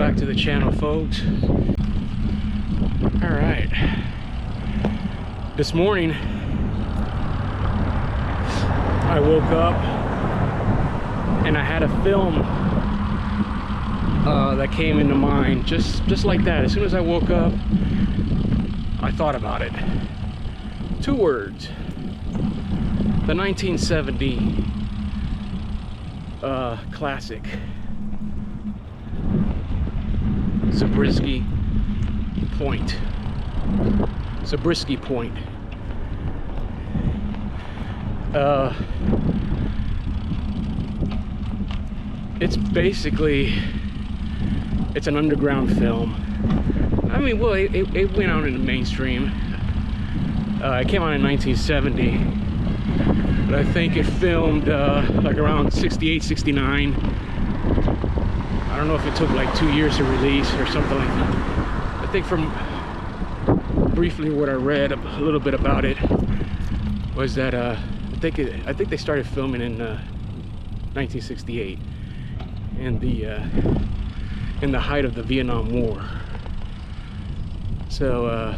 back to the channel, folks. All right, this morning I woke up and I had a film that came into mind just like that. As soon as I woke up, I thought about it. Two words: the 1970 classic Zabriski Point. Zabriski Point. It's basically, it's an underground film. I mean, well, it went out in the mainstream. It came out in 1970, but I think it filmed like around 68, 69. I don't know if it took like 2 years to release or something like that. I think from briefly what I read a little bit about it was that I think they started filming in 1968 in the height of the Vietnam War. So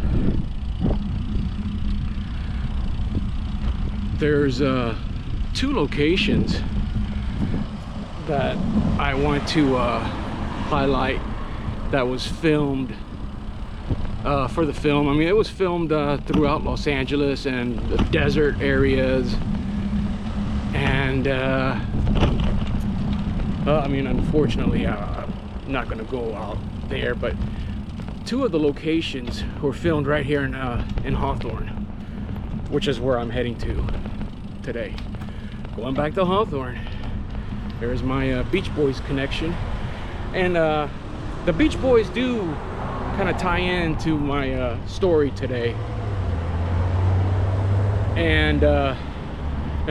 there's two locations that I want to highlight that was filmed for the film. I mean, it was filmed throughout Los Angeles and the desert areas, and I mean, unfortunately, I'm not going to go out there, but two of the locations were filmed right here in Hawthorne, which is where I'm heading to today. Going back to Hawthorne. There's my Beach Boys connection, and the Beach Boys do kind of tie into my story today, and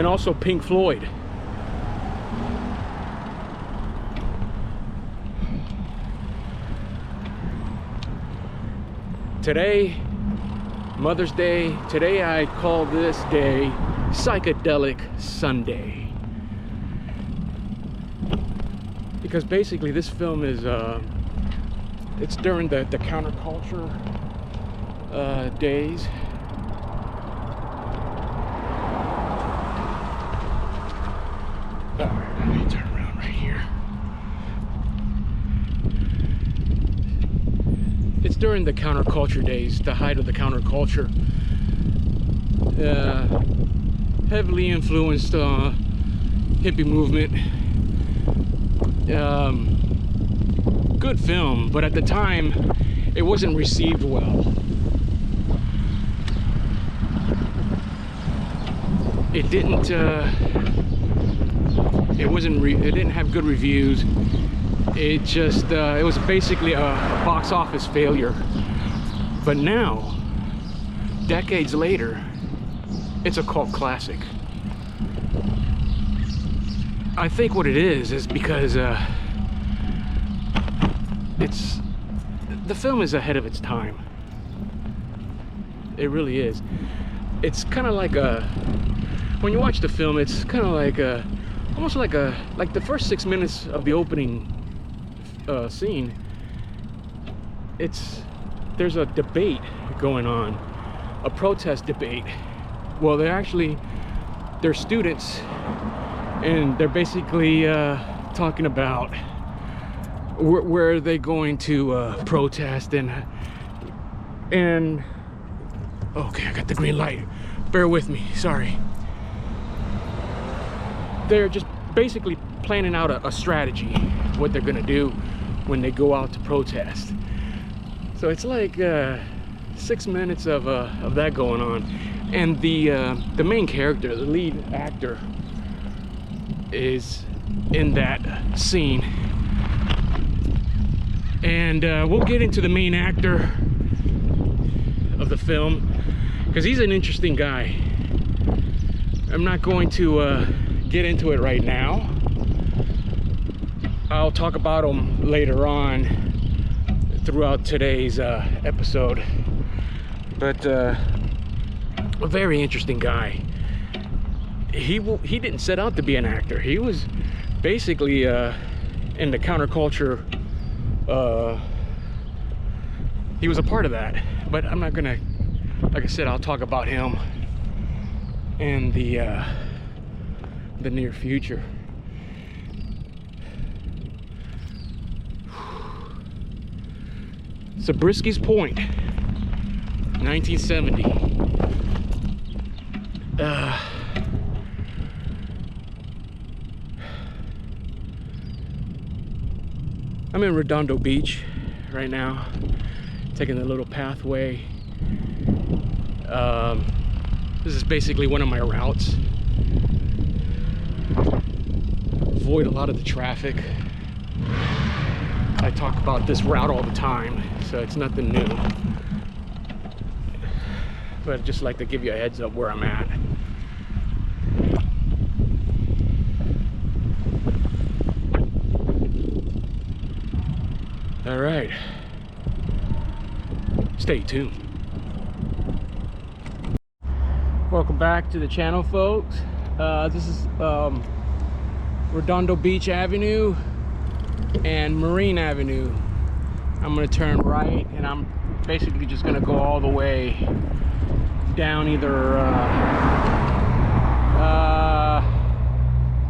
also Pink Floyd. Today, Mother's Day. Today I call this day Psychedelic Sunday. Because basically this film is it's during the counterculture days. Alright, let me turn around right here. It's during the counterculture days, the height of the counterculture. Heavily influenced hippie movement. Good film, but at the time it wasn't received well. It didn't it didn't have good reviews. It just it was basically a box office failure. But now, decades later, it's a cult classic. I think what it is because the film is ahead of its time. It really is. It's kind of like when you watch the film, it's kind of like almost like the first 6 minutes of the opening scene. There's a debate going on, a protest debate. Well, they're students, and they're basically talking about where are they going to protest, and okay, I got the green light, bear with me, sorry. They're just basically planning out a strategy, what they're gonna do when they go out to protest. So it's like 6 minutes of that going on, and the main character, the lead actor, is in that scene. And we'll get into the main actor of the film, because he's an interesting guy. I'm not going to get into it right now. I'll talk about him later on throughout today's episode. But a very interesting guy. He didn't set out to be an actor. He was basically in the counterculture he was a part of that. But I'm not gonna, like I said, I'll talk about him in the near future. Zabriski's Point, 1970. I'm in Redondo Beach right now, taking the little pathway. This is basically one of my routes. Avoid a lot of the traffic. I talk about this route all the time, so it's nothing new. But I'd just like to give you a heads up where I'm at. All right. Stay tuned. Welcome back to the channel, folks. This is Redondo Beach Avenue and Marine Avenue. I'm gonna turn right, and I'm basically just gonna go all the way down either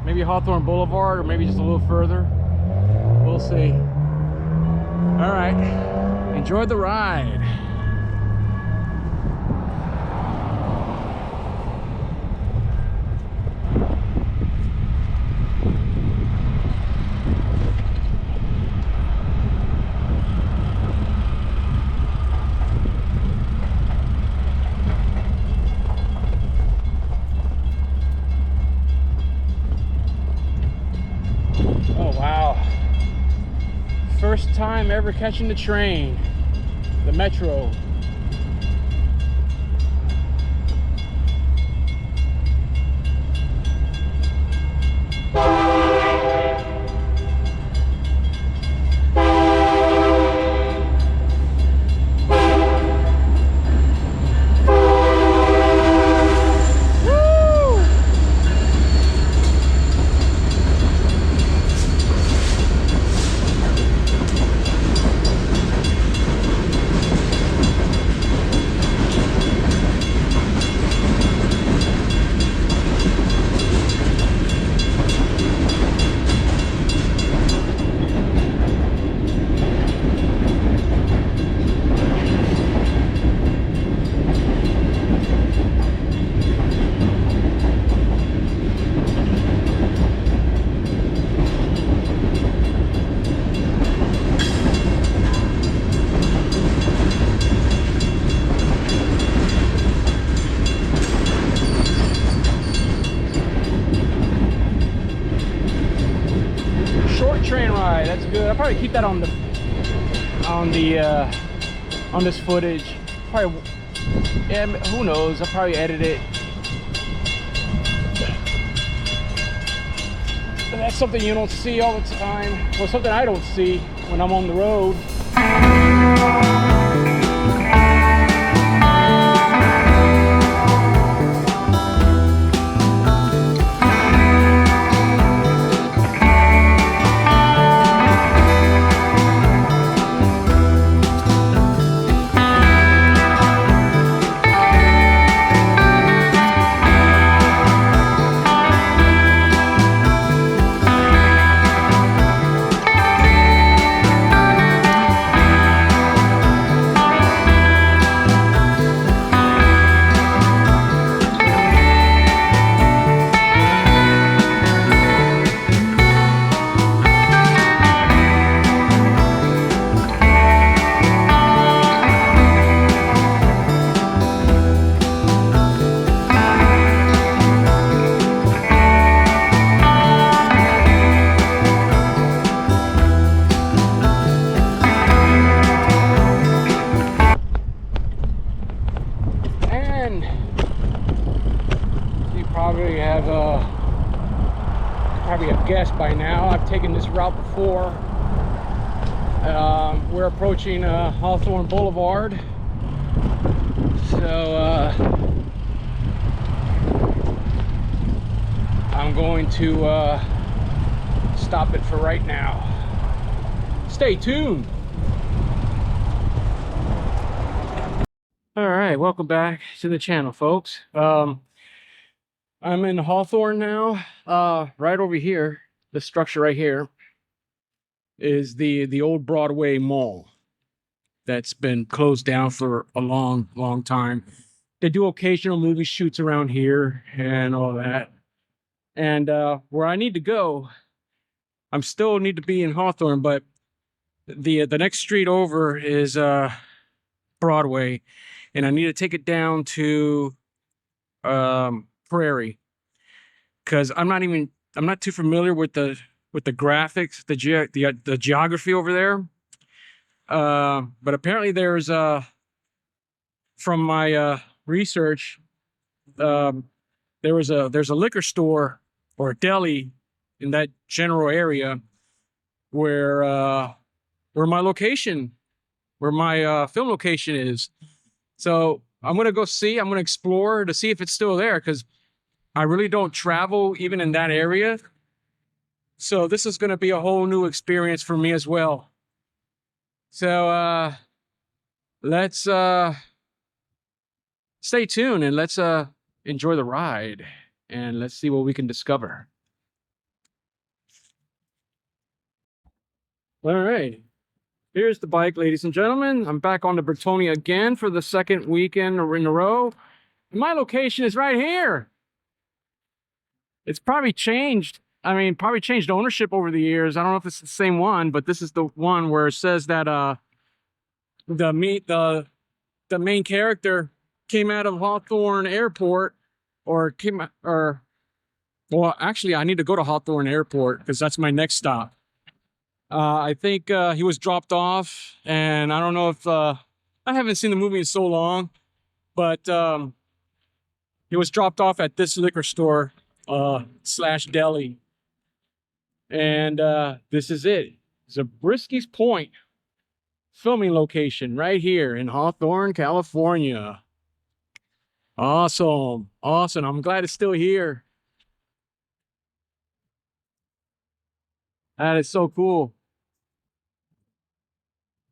maybe Hawthorne Boulevard, or maybe just a little further. We'll see. All right, enjoy the ride. First time ever catching the train, the Metro. Train ride, that's good. I'll probably keep that on this footage. Probably, yeah, who knows? I'll probably edit it. But that's something you don't see all the time. Well, something I don't see when I'm on the road. Probably have guessed by now, I've taken this route before. We're approaching Hawthorne Boulevard, so I'm going to stop it for right now. Stay tuned. All right, welcome back to the channel, folks. I'm in Hawthorne now. Right over here, the structure right here is the old Broadway Mall that's been closed down for a long time. They do occasional movie shoots around here and all that. And where I need to go, I'm still need to be in Hawthorne, but the next street over is Broadway, and I need to take it down to Prairie, because I'm not too familiar with the graphics, the geography over there. But apparently there's from my research, there's a liquor store or a deli in that general area where my location, where my film location is. So I'm gonna go see. I'm gonna explore to see if it's still there, because I really don't travel even in that area. So this is gonna be a whole new experience for me as well. So let's stay tuned and let's enjoy the ride, and let's see what we can discover. All right, here's the bike, ladies and gentlemen. I'm back on the Bertoni again for the second weekend in a row. My location is right here. It's probably changed. I mean, probably changed ownership over the years. I don't know if it's the same one, but this is the one where it says that the main character came out of Hawthorne Airport, or well, actually, I need to go to Hawthorne Airport because that's my next stop. I think he was dropped off, and I don't know if I haven't seen the movie in so long, but he was dropped off at this liquor store slash deli, and this is it. Zabriski's Point filming location right here in Hawthorne, California. Awesome. I'm glad it's still here. That is so cool.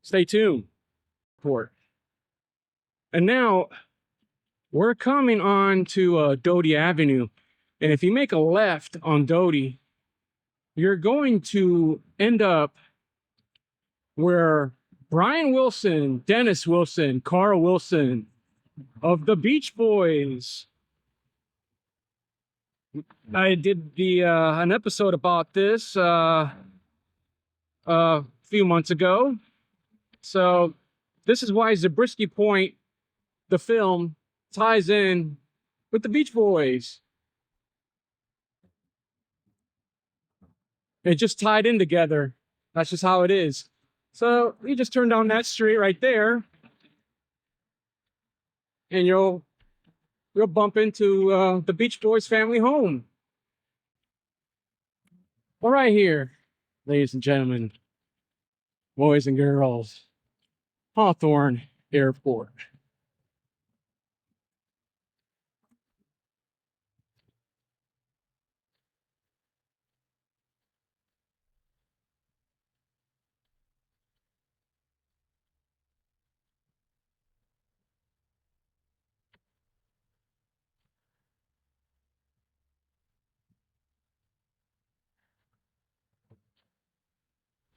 Stay tuned. And now we're coming on to Doty Avenue. And if you make a left on Doty, you're going to end up where Brian Wilson, Dennis Wilson, Carl Wilson of the Beach Boys. I did an episode about this a few months ago. So this is why Zabriski Point, the film, ties in with the Beach Boys. It just tied in together. That's just how it is. So you just turn down that street right there, and you'll bump into the Beach Boys family home. Well, right here, ladies and gentlemen, boys and girls, Hawthorne Airport.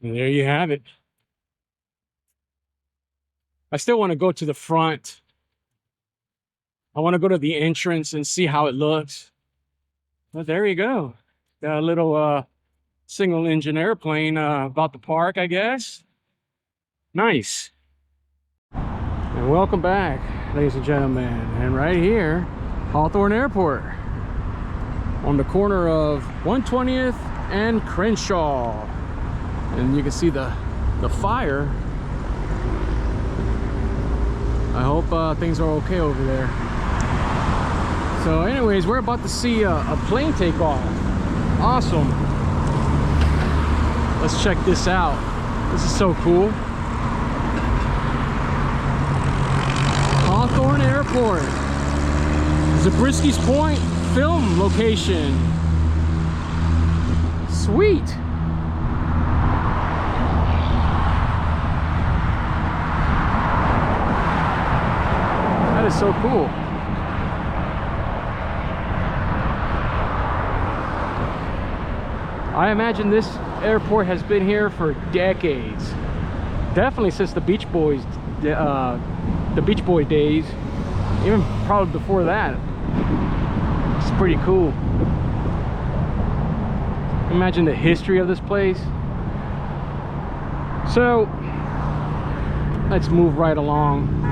And there you have it. I still want to go to the front. I want to go to the entrance and see how it looks. But there you go. Got a little single engine airplane about to park, I guess. Nice. And welcome back, ladies and gentlemen. And right here, Hawthorne Airport, on the corner of 120th and Crenshaw. And you can see the fire. I hope things are okay over there. So anyways, we're about to see a plane take off. Awesome. Let's check this out. This is so cool. Hawthorne Airport, Zabriski's Point film location. Sweet. That is so cool. I imagine this airport has been here for decades. Definitely since the Beach Boy days. Even probably before that. It's pretty cool. Imagine the history of this place. So let's move right along.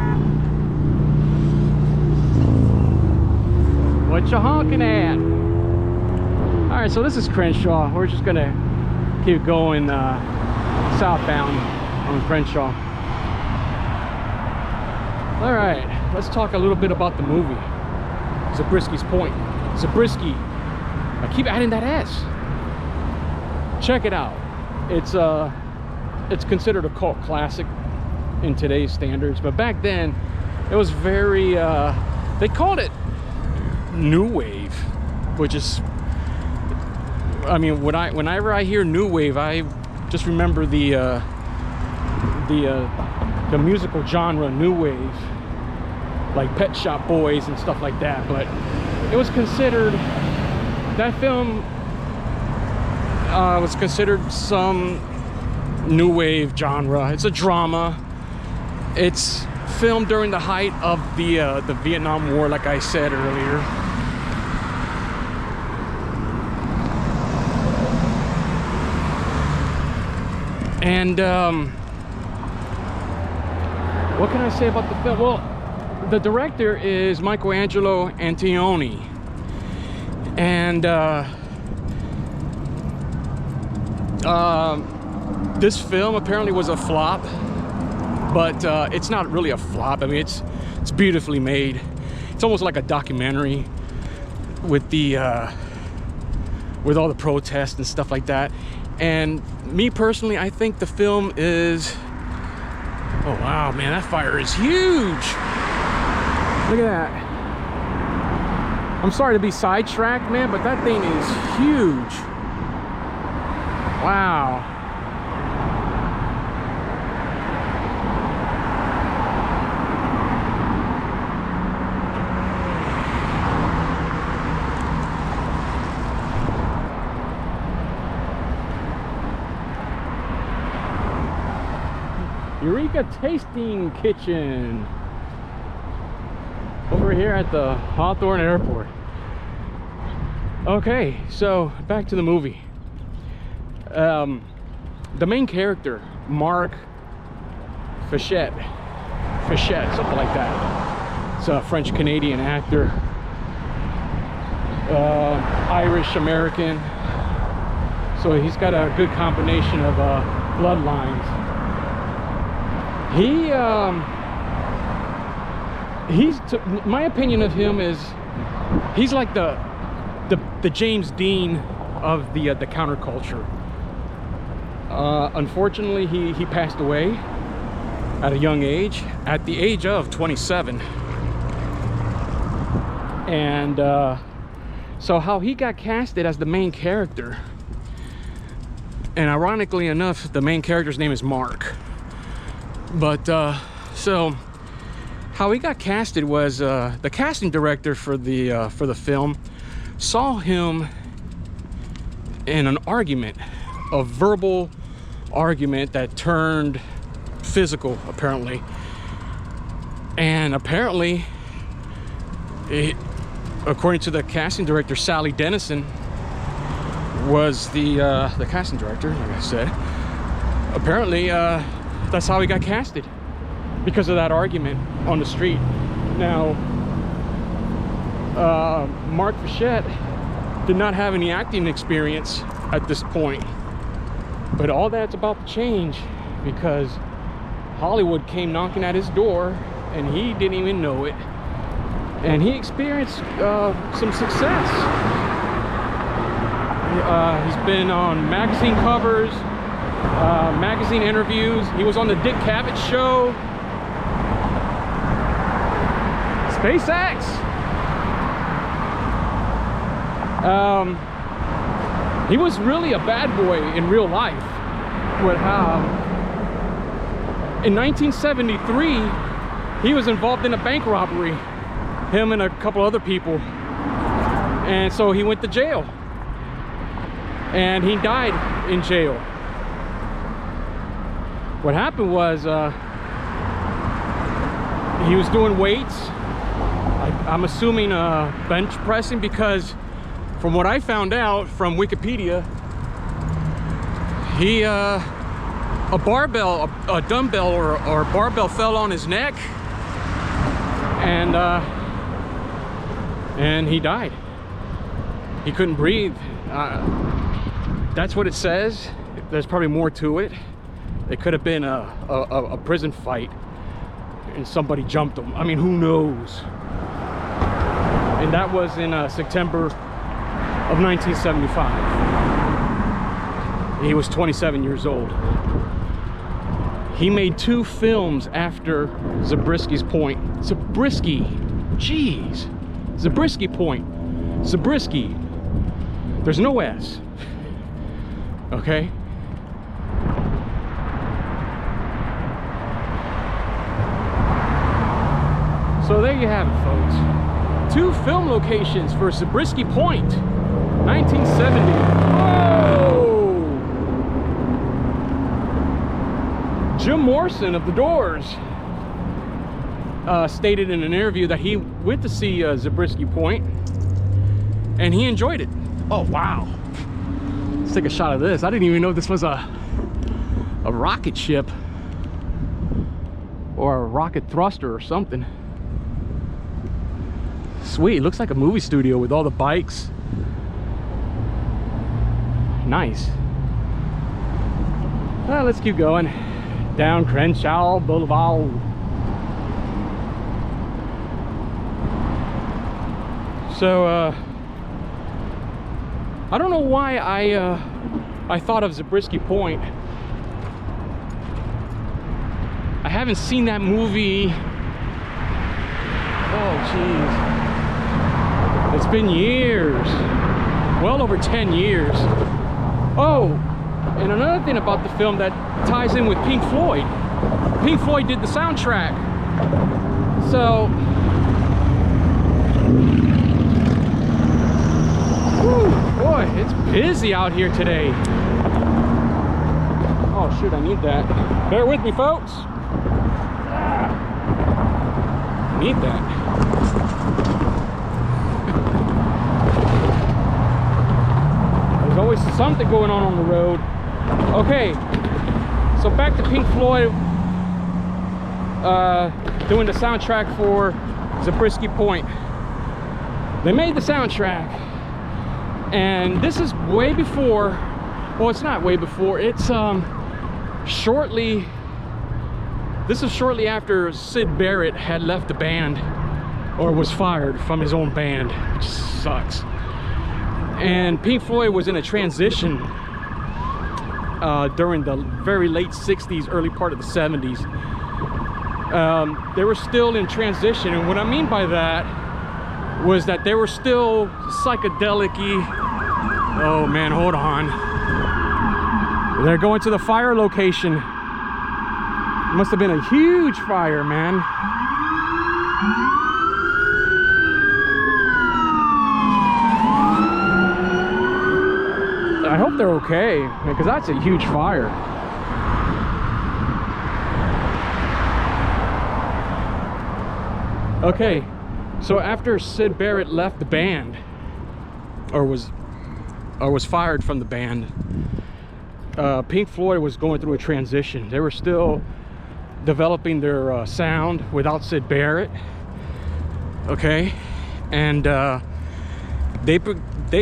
What you honking at? All right, so this is Crenshaw. We're just gonna keep going southbound on Crenshaw. All right, let's talk a little bit about the movie. Zabriski's Point. Zabriski. I keep adding that S. Check it out. It's considered a cult classic in today's standards, but back then it was very they called it new wave, which is, I mean, whenever I hear new wave, I just remember the musical genre new wave, like Pet Shop Boys and stuff like that. But it was considered, that film was considered some new wave genre. It's a drama. It's filmed during the height of the Vietnam War, like I said earlier. And what can I say about the film? Well, the director is Michelangelo Antonioni, and this film apparently was a flop, but it's not really a flop. I mean, it's beautifully made. It's almost like a documentary with the with all the protests and stuff like that. And me personally, I think the film is, oh wow, man, that fire is huge. Look at that. I'm sorry to be sidetracked, man, but that thing is huge. Wow. Eureka Tasting Kitchen over here at the Hawthorne Airport. Okay, so back to the movie. The main character, Mark Fichette, something like that. It's a French-Canadian actor, Irish-American. So he's got a good combination of bloodlines. My opinion of him is he's like the James Dean of the counterculture. Unfortunately, he passed away at a young age, at the age of 27. And so how he got casted as the main character, and ironically enough, the main character's name is Mark. But so how he got casted was the casting director for the film saw him in an argument, a verbal argument that turned physical, apparently. And apparently, according to the casting director, Sally Dennison was the casting director, like I said. Apparently, that's how he got casted, because of that argument on the street. Now, Mark Fichette did not have any acting experience at this point, but all that's about to change because Hollywood came knocking at his door and he didn't even know it, and he experienced some success. He's been on magazine covers, magazine interviews. He was on the Dick Cavett show, SpaceX. He was really a bad boy in real life. But in 1973, he was involved in a bank robbery, him and a couple other people, and so he went to jail, and he died in jail. What happened was he was doing weights. I'm assuming bench pressing, because from what I found out from Wikipedia, he a barbell, a dumbbell or barbell fell on his neck, and he died. He couldn't breathe. That's what it says. There's probably more to it. It could have been a prison fight and somebody jumped him. I mean, who knows? And that was in September of 1975. He was 27 years old. He made 2 films after Zabriski's Point. Zabriski, jeez. Zabriski Point. Zabriski. There's no S. Okay? So there you have it, folks. 2 film locations for Zabriski Point, 1970. Whoa! Jim Morrison of The Doors stated in an interview that he went to see Zabriski Point and he enjoyed it. Oh, wow. Let's take a shot of this. I didn't even know this was a rocket ship or a rocket thruster or something. Sweet, it looks like a movie studio with all the bikes. Nice. Well, let's keep going down Crenshaw Boulevard. So I don't know why I thought of Zabriski Point. I haven't seen that movie. Oh jeez, it's been years, well over 10 years. Oh, and another thing about the film that ties in with Pink Floyd. Pink Floyd did the soundtrack. So, whew, boy, it's busy out here today. Oh shoot, I need that. Bear with me, folks. I need that. There's always something going on the road. Okay, so back to Pink Floyd doing the soundtrack for Zabriski Point. They made the soundtrack, and this is way before, well, it's not way before, it's shortly after Syd Barrett had left the band, or was fired from his own band, which sucks. And Pink Floyd was in a transition during the very late 60s, early part of the 70s. They were still in transition, and what I mean by that was that they were still psychedelic-y. Oh man, hold on. They're going to the fire location. Must have been a huge fire, man. I hope they're okay, because that's a huge fire. Okay, so after Syd Barrett left the band, or was fired from the band, Pink Floyd was going through a transition. They were still developing their sound without Syd Barrett. Okay, and they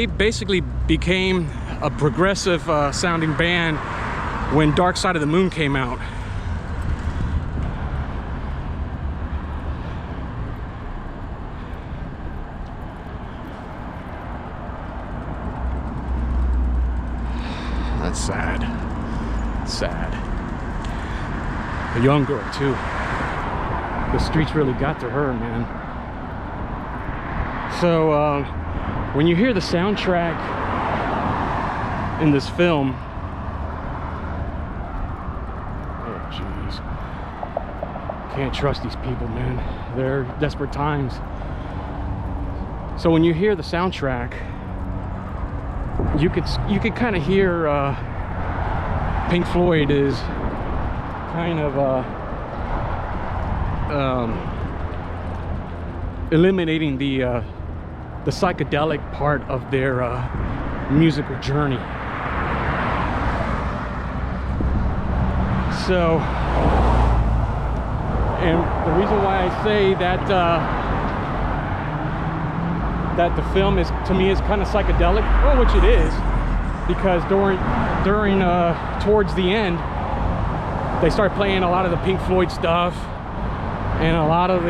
basically became a progressive sounding band when Dark Side of the Moon came out. That's sad. Sad. A young girl too. The streets really got to her, man. So when you hear the soundtrack in this film, oh jeez, Can't trust these people, man. They're desperate times. So when you hear the soundtrack, you could kind of hear Pink Floyd is kind of eliminating the psychedelic part of their musical journey. So, and the reason why I say that that the film is, to me, is kind of psychedelic, well, which it is, because during towards the end, they start playing a lot of the Pink Floyd stuff, and a lot of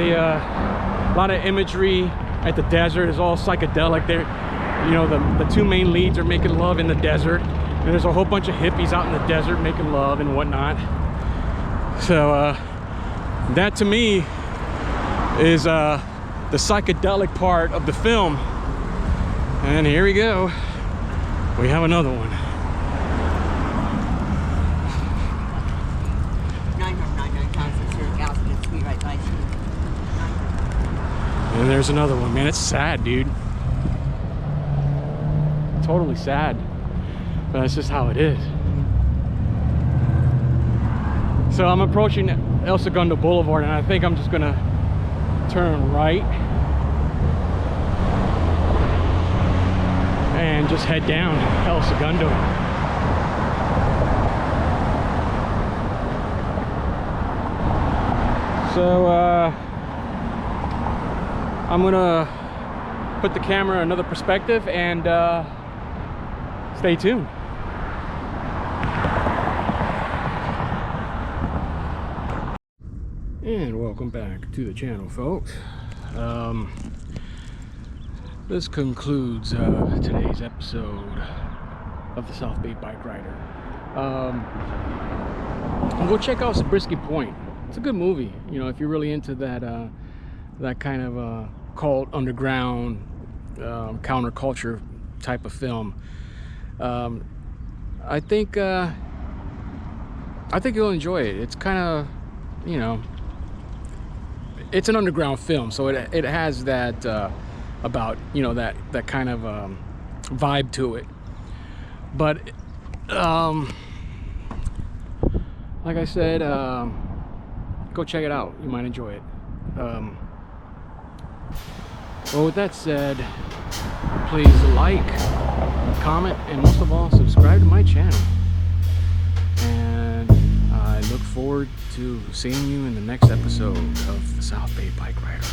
imagery at the desert is all psychedelic. There, you know, the two main leads are making love in the desert, and there's a whole bunch of hippies out in the desert making love and whatnot. So that to me is the psychedelic part of the film. And here we go, we have another one. 999,000 right by you. And there's another one, man. It's sad, dude. Totally sad, but that's just how it is. So I'm approaching El Segundo Boulevard, and I think I'm just gonna turn right and just head down El Segundo. So I'm gonna put the camera in another perspective and stay tuned. And welcome back to the channel, folks. This concludes today's episode of the South Bay Bike Rider. Go check out Zabriski Point. It's a good movie, you know, if you're really into that that kind of cult, underground, counterculture type of film. I think you'll enjoy it. It's kind of, you know, it's an underground film, so it has that about, you know, that kind of vibe to it. But like I said, go check it out. You might enjoy it. Well, with that said, please like, comment, and most of all, subscribe to my channel. And I look forward to seeing you in the next episode of the South Bay Bike Rider.